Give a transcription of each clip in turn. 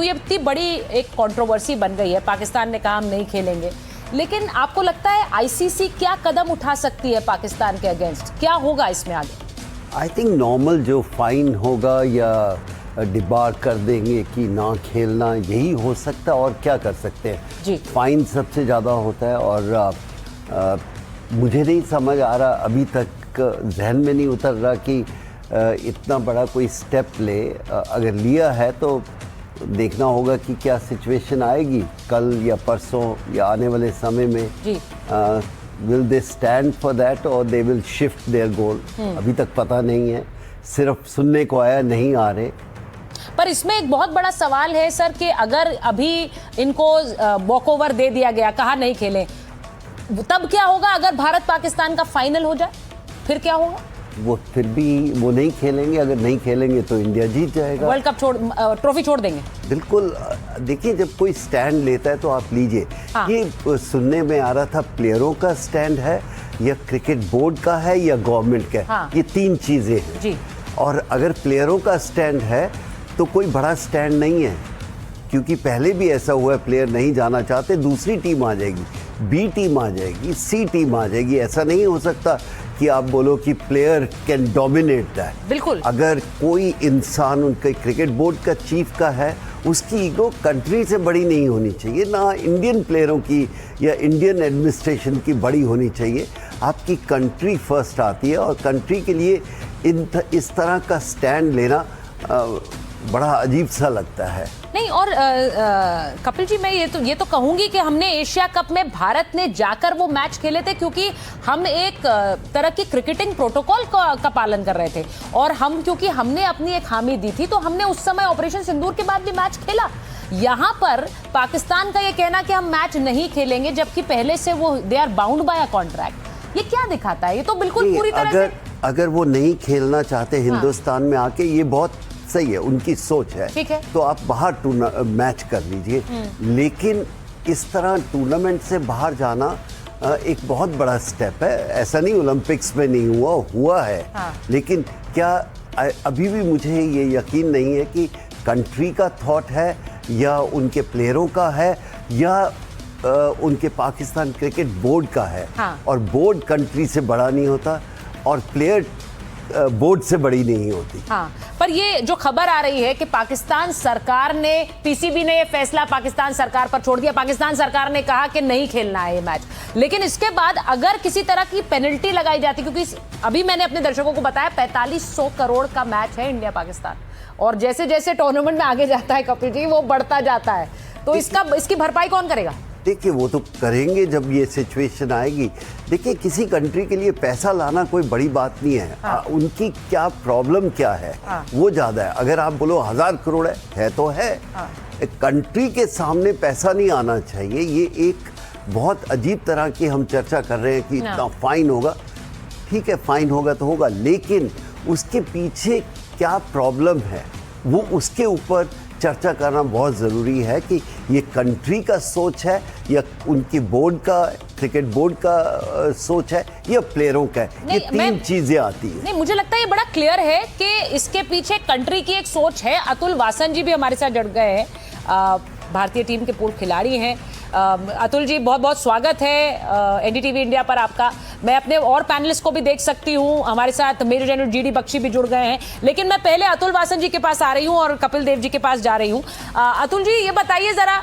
ये इतनी बड़ी एक कंट्रोवर्सी बन गई है, पाकिस्तान ने कहा हम नहीं खेलेंगे, लेकिन आपको लगता है आईसीसी क्या कदम उठा सकती है पाकिस्तान के अगेंस्ट? क्या होगा इसमें आगे? आई थिंक नॉर्मल जो फाइन होगा या डिबार कर देंगे कि ना खेलना, यही हो सकता है। और क्या कर सकते हैं जी। फाइन सबसे ज़्यादा होता है। और मुझे नहीं समझ आ रहा, अभी तक जहन में नहीं उतर रहा कि इतना बड़ा कोई स्टेप ले। अगर लिया है तो देखना होगा कि क्या सिचुएशन आएगी कल या परसों या आने वाले समय में। जी। Will they stand for that और they will shift their goal? अभी तक पता नहीं है, सिर्फ सुनने को आया, नहीं आ रहे। पर इसमें एक बहुत बड़ा सवाल है सर कि अगर अभी इनको वॉक ओवर दे दिया गया, कहा नहीं खेलें, तब क्या होगा अगर भारत पाकिस्तान का फाइनल हो जाए? फिर क्या होगा? वो फिर भी वो नहीं खेलेंगे। अगर नहीं खेलेंगे तो इंडिया जीत जाएगा, वर्ल्ड कप ट्रॉफी छोड़ देंगे। बिल्कुल। देखिए, जब कोई स्टैंड लेता है तो आप लीजिए। हाँ। ये सुनने में आ रहा था प्लेयरों का स्टैंड है या क्रिकेट बोर्ड का है या गवर्नमेंट का है। हाँ। ये तीन चीज़ें हैं जी। और अगर प्लेयरों का स्टैंड है तो कोई बड़ा स्टैंड नहीं है, क्योंकि पहले भी ऐसा हुआ है, प्लेयर नहीं जाना चाहते, दूसरी टीम आ जाएगी, बी टीम आ जाएगी, सी टीम आ जाएगी। ऐसा नहीं हो सकता कि आप बोलो कि प्लेयर कैन डोमिनेट दैट। बिल्कुल। अगर कोई इंसान उनके क्रिकेट बोर्ड का चीफ का है, उसकी ईगो कंट्री से बड़ी नहीं होनी चाहिए, ना इंडियन प्लेयरों की या इंडियन एडमिनिस्ट्रेशन की बड़ी होनी चाहिए। आपकी कंट्री फर्स्ट आती है और कंट्री के लिए इस तरह का स्टैंड लेना बड़ा अजीब सा लगता है। नहीं, और कपिल जी, मैं ये तो कहूंगी कि हमने एशिया कप में भारत ने जाकर वो मैच खेले थे क्योंकि हम एक तरह की क्रिकेटिंग प्रोटोकॉल का पालन कर रहे थे, और हम क्योंकि हमने अपनी एक हामी दी थी तो हमने उस समय ऑपरेशन सिंदूर के बाद भी मैच खेला। यहाँ पर पाकिस्तान का ये कहना कि हम मैच नहीं खेलेंगे, जबकि पहले से वो they are bound by a contract, ये क्या दिखाता है? ये तो बिल्कुल पूरी तरह से अगर वो नहीं खेलना चाहते हिंदुस्तान में आके, ये बहुत सही है, उनकी सोच है, ठीक है, तो आप बाहर मैच कर लीजिए। लेकिन इस तरह टूर्नामेंट से बाहर जाना एक बहुत बड़ा स्टेप है। ऐसा नहीं ओलंपिक्स में नहीं हुआ है। हाँ। लेकिन क्या अभी भी मुझे ये यकीन नहीं है कि कंट्री का थॉट है या उनके प्लेयरों का है या उनके पाकिस्तान क्रिकेट बोर्ड का है। हाँ। और बोर्ड कंट्री से बड़ा नहीं होता और प्लेयर बोर्ड से बड़ी नहीं होती। हाँ, पर ये जो खबर आ रही है कि पाकिस्तान सरकार ने, पीसीबी ने ये फैसला पाकिस्तान सरकार पर छोड़ दिया, पाकिस्तान सरकार ने कहा कि नहीं खेलना है ये मैच, लेकिन इसके बाद अगर किसी तरह की पेनल्टी लगाई जाती, क्योंकि अभी मैंने अपने दर्शकों को बताया 4500 करोड़ का मैच है इंडिया पाकिस्तान, और जैसे जैसे टूर्नामेंट में आगे जाता है कपिल जी, वो बढ़ता जाता है, तो इसकी भरपाई कौन करेगा? देखिए, वो तो करेंगे जब ये सिचुएशन आएगी। देखिए, किसी कंट्री के लिए पैसा लाना कोई बड़ी बात नहीं है। हाँ। उनकी क्या प्रॉब्लम क्या है, हाँ। वो ज़्यादा है। अगर आप बोलो 1000 करोड़ है तो है। हाँ। एक कंट्री के सामने पैसा नहीं आना चाहिए। ये एक बहुत अजीब तरह की हम चर्चा कर रहे हैं कि इतना फाइन होगा। ठीक है, फाइन होगा तो होगा, लेकिन उसके पीछे क्या प्रॉब्लम है वो उसके ऊपर चर्चा करना बहुत ज़रूरी है कि ये कंट्री का सोच है या उनकी बोर्ड का, क्रिकेट बोर्ड का सोच है या प्लेयरों का है। ये तीन चीज़ें आती हैं। नहीं, मुझे लगता है ये बड़ा क्लियर है कि इसके पीछे कंट्री की एक सोच है। अतुल वासन जी भी हमारे साथ जुड़ गए हैं, भारतीय टीम के पूर्व खिलाड़ी हैं। अतुल जी, बहुत बहुत स्वागत है एनडीटीवी इंडिया पर आपका। मैं अपने और पैनलिस्ट को भी देख सकती हूँ, हमारे साथ मेजर जनरल जीडी बख्शी भी जुड़ गए हैं, लेकिन मैं पहले अतुल वासन जी के पास आ रही हूँ और कपिल देव जी के पास जा रही हूँ। अतुल जी, ये बताइए जरा,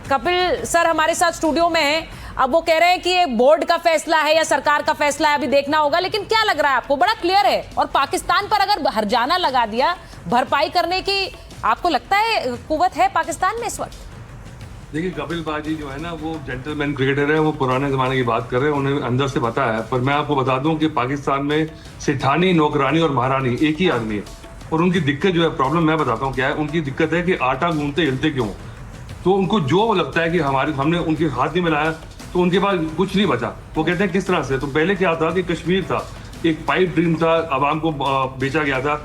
कपिल सर हमारे साथ स्टूडियो में हैं, अब वो कह रहे हैं कि ये बोर्ड का फैसला है या सरकार का फैसला है, अभी देखना होगा, लेकिन क्या लग रहा है आपको? बड़ा क्लियर है, और पाकिस्तान पर अगर हर्जाना लगा दिया, भरपाई करने की आपको लगता है कुव्वत है पाकिस्तान में इस वक्त? देखिए, कपिल बाजी जो है ना, वो जेंटलमैन क्रिकेटर है, वो पुराने जमाने की बात कर रहे हैं, उन्हें अंदर से पता है। पर मैं आपको बता दूं कि पाकिस्तान में सेठानी, नौकरानी और महारानी एक ही आदमी है, और उनकी दिक्कत जो है, प्रॉब्लम मैं बताता हूँ क्या है। उनकी दिक्कत है कि आटा गूंथते हिलते क्यों। तो उनको जो लगता है कि हमने उनके हाथ नहीं मिलाया तो उनके पास कुछ नहीं बचा। वो कहते हैं किस तरह से, तो पहले क्या था कि कश्मीर था, एक पाइप ड्रीम था, आवाम को बेचा गया था,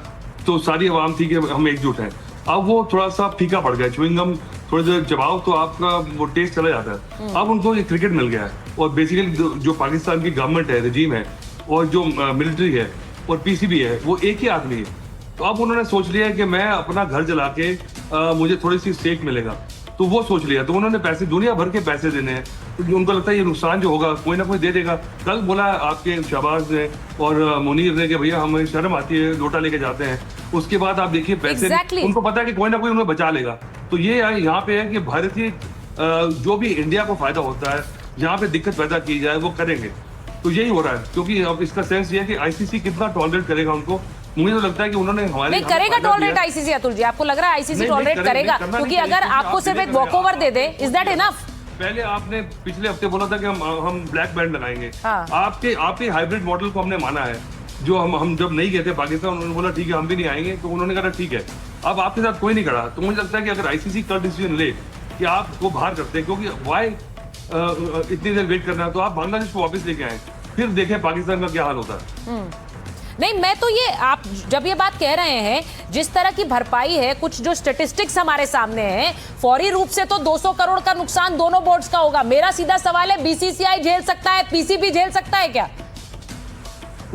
तो सारी आवाम थी कि हम एकजुट हैं। अब वो थोड़ा सा फीका पड़ गया, च्युइंगम थोड़ी देर चबाओ तो आपका वो टेस्ट चला जाता है। अब उनको ये क्रिकेट मिल गया है, और बेसिकली जो पाकिस्तान की गवर्नमेंट है, रजीम है, और जो मिलिट्री है और पीसीबी है, वो एक ही आदमी है। तो अब उन्होंने सोच लिया है कि मैं अपना घर जला के मुझे थोड़ी सी स्टेक मिलेगा, तो वो सोच लिया। तो उन्होंने पैसे, दुनिया भर के पैसे देने हैं, क्योंकि उनको लगता है ये नुकसान जो होगा कोई ना कोई दे देगा। कल बोला आपके शहबाज ने और मुनीर ने कि भैया हमें शर्म आती है, लोटा लेके जाते हैं। उसके बाद आप देखिए पैसे उनको पता है कि कोई ना कोई उन्हें बचा लेगा। तो ये यहाँ पे है कि भारतीय जो भी इंडिया को फायदा होता है, जहाँ पे दिक्कत पैदा की जाए वो करेंगे। तो यही हो रहा है, क्योंकि अब इसका सेंस ये है कि आईसीसी कितना टॉलरेट करेगा उनको। मुझे तो लगता है कि उन्होंने हमारे नहीं करेगा टॉलरेट आईसीसी। अतुल जी, आपको लग रहा है आईसीसी टॉलरेट करेगा? क्योंकि अगर आपको सिर्फ एक walkover they they, is that enough? पहले आपने पिछले हफ्ते बोला था कि हम ब्लैक बैंड लगाएंगे। हाँ। आपके हाइब्रिड मॉडल को हमने माना है। जो हम जब नहीं गए थे पाकिस्तान, उन्होंने बोला ठीक है हम भी नहीं आएंगे, तो उन्होंने कहा ठीक है। अब आपके साथ कोई नहीं खड़ा। तो मुझे लगता है कि अगर आईसीसी कल डिसीजन ले कि आपको बाहर करते हैं, क्योंकि वाई इतनी देर वेट करना है, तो आप बांग्लादेश को वापस लेके आए, फिर देखें पाकिस्तान का क्या हाल होता है। नहीं, मैं तो ये, आप जब ये बात कह रहे हैं, जिस तरह की भरपाई है, कुछ जो स्टेटिस्टिक्स हमारे सामने हैं, फौरी रूप से तो 200 करोड़ का नुकसान दोनों बोर्ड्स का होगा। मेरा सीधा सवाल है, बीसीसीआई झेल सकता है, पीसीबी झेल सकता है क्या?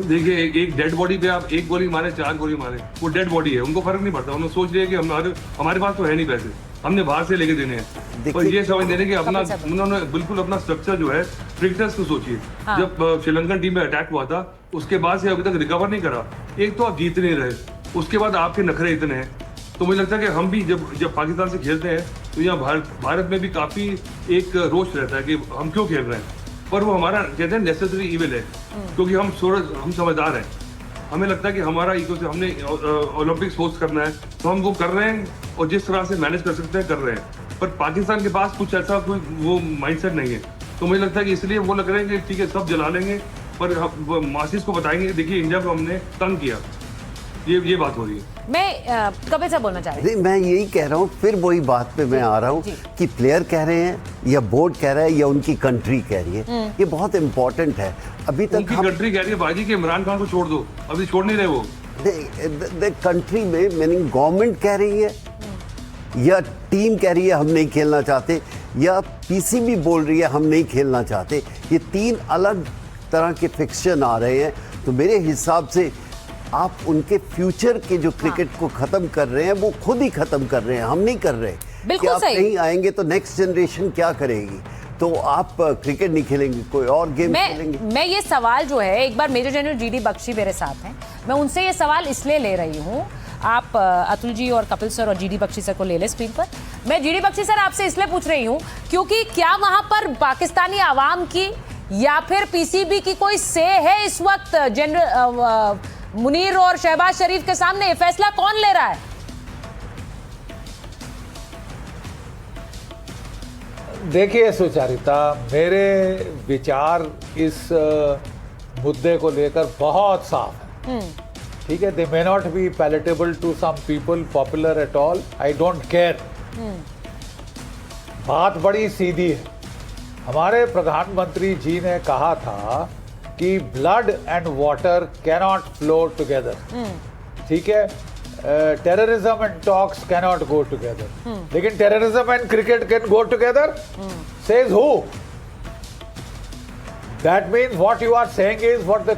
देखिए, एक डेड बॉडी पे आप एक गोली मारे, 4 गोली मारे, वो डेड बॉडी है, उनको फर्क नहीं पड़ता। उन्होंने सोच लिया कि हमारे पास तो है नहीं पैसे, हमने बाहर से लेके देने हैं। और ये समझ देने कि अपना उन्होंने बिल्कुल अपना स्ट्रक्चर जो है, क्रिकेटर्स को सोचिए। हाँ। जब श्रीलंकन टीम में अटैक हुआ था, उसके बाद से अभी तक रिकवर नहीं करा। एक तो आप जीत नहीं रहे, उसके बाद आपके नखरे इतने हैं। तो मुझे लगता है कि हम भी जब पाकिस्तान से खेलते हैं, तो यहाँ भारत में भी काफी एक रोष रहता है कि हम क्यों खेल रहे हैं। पर वो हमारा कहते हैं नेसेसरी इविल है, क्योंकि हम समझदार हैं। हमें लगता है कि हमारा इको से हमने ओलंपिक्स होस्ट करना है, तो हम वो कर रहे हैं, और जिस तरह से मैनेज कर सकते हैं कर रहे हैं। पर पाकिस्तान के पास कुछ ऐसा कोई वो माइंडसेट नहीं है। तो मुझे लगता है कि इसलिए वो लग रहे हैं कि ठीक है सब जला लेंगे, पर मासिस को बताएंगे कि देखिए इंडिया को हमने तंग किया। ये बात हो रही है। मैं कब से बोलना चाह रही हूँ, मैं यही कह रहा हूँ, फिर वही बात पे मैं आ रहा हूँ कि प्लेयर कह रहे हैं या बोर्ड कह रहा है या उनकी कंट्री कह रही है, ये बहुत इंपॉर्टेंट है। अभी तक उनकी कंट्री कह रही है बाजी कि इमरान खान को छोड़ दो, अभी छोड़ नहीं रहे वो। कंट्री में मीनिंग गवर्नमेंट कह रही है या टीम कह रही है हम नहीं खेलना चाहते, या पीसीबी बोल रही है हम नहीं खेलना चाहते। ये 3 अलग तरह के फिक्शन आ रहे हैं। तो मेरे हिसाब से आप उनके फ्यूचर के जो क्रिकेट को खत्म कर रहे हैं, वो खुद ही खत्म कर रहे हैं, हम नहीं कर रहे। बिल्कुल कि आप सही। नहीं आएंगे तो नेक्स्ट जनरेशन क्या करेगी? तो आप क्रिकेट नहीं खेलेंगे, कोई और गेम खेलेंगे। मैं ये सवाल जो है, एक बार मेजर जनरल जीडी बख्शी मेरे साथ हैं, मैं उनसे ये सवाल इसलिए ले रही हूँ, आप अतुल जी और कपिल सर और जीडी बख्शी सर को ले ले स्क्रीन पर। मैं जीडी बख्शी सर आपसे इसलिए पूछ रही हूँ क्योंकि क्या वहां पर पाकिस्तानी आवाम की या फिर पीसीबी की कोई से है इस वक्त? जनरल मुनीर और शहबाज शरीफ के सामने ये फैसला कौन ले रहा है? देखिए सुचारिता, मेरे विचार इस मुद्दे को लेकर बहुत साफ है। ठीक है, they may not be palatable to some people, popular at all, I don't care. बात बड़ी सीधी है। हमारे प्रधानमंत्री जी ने कहा था कि blood and water cannot flow together. ठीक है, terrorism and talks cannot go together, लेकिन terrorism and cricket can go together, says who? That means what you are saying is, what the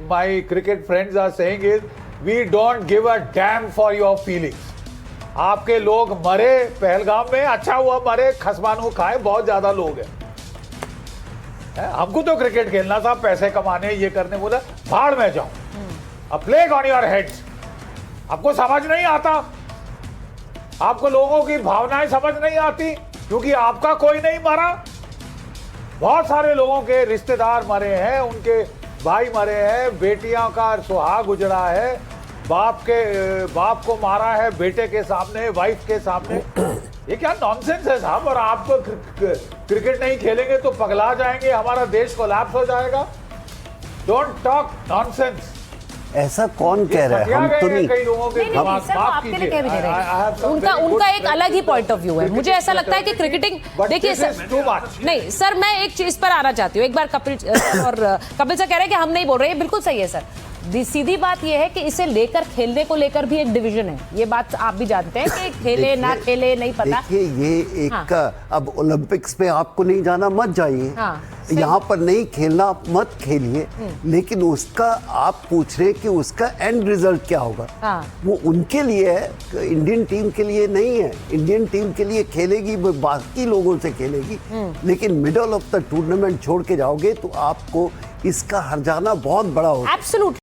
my cricket friends are saying is, we don't give a damn for your feelings. आपके लोग मरे पहलगाम में, अच्छा हुआ मरे, खसमानू खाए, बहुत ज्यादा लोग हैं। हमको तो क्रिकेट खेलना था, पैसे कमाने, ये करने, बोला भाड़ में जाओ। A plague on your heads। आपको समझ नहीं आता, आपको लोगों की भावनाएं समझ नहीं आती, क्योंकि आपका कोई नहीं मरा। बहुत सारे लोगों के रिश्तेदार मरे हैं, उनके भाई मरे हैं, बेटियों का सुहाग उजड़ा है, बाप को मारा है बेटे के सामने, वाइफ के सामने। ये क्या नॉनसेंस है साहब? और आप क्रिकेट नहीं खेलेंगे तो पगला जाएंगे, हमारा देश कोलैप्स हो जाएगा। Don't talk nonsense. ऐसा कौन कह रहा है? हम तो नहीं। कई लोगों के उनका एक अलग ही पॉइंट ऑफ व्यू है। मुझे ऐसा लगता है कि क्रिकेटिंग, देखिए नहीं सर, मैं एक चीज पर आना चाहती हूँ। एक बार कपिल सर कह रहे हैं कि हम नहीं बोल रहे हैं, बिल्कुल सही है सर। सीधी बात यह है कि इसे लेकर खेलने को लेकर भी एक डिवीजन है, ये बात आप भी जानते हैं कि खेले ना खेले नहीं पता। देखिए ये एक हाँ। अब ओलंपिक्स पे आपको नहीं जाना मत जाइए, हाँ, यहाँ पर नहीं खेलना मत खेलिए, लेकिन उसका आप पूछ रहे कि उसका एंड रिजल्ट क्या होगा। हाँ। वो उनके लिए है, इंडियन टीम के लिए नहीं है। इंडियन टीम के लिए खेलेगी, वो बाकी लोगों से खेलेगी, लेकिन मिडल ऑफ द टूर्नामेंट छोड़ के जाओगे तो आपको इसका हर्जाना बहुत बड़ा होगा। एब्सोल्युटली।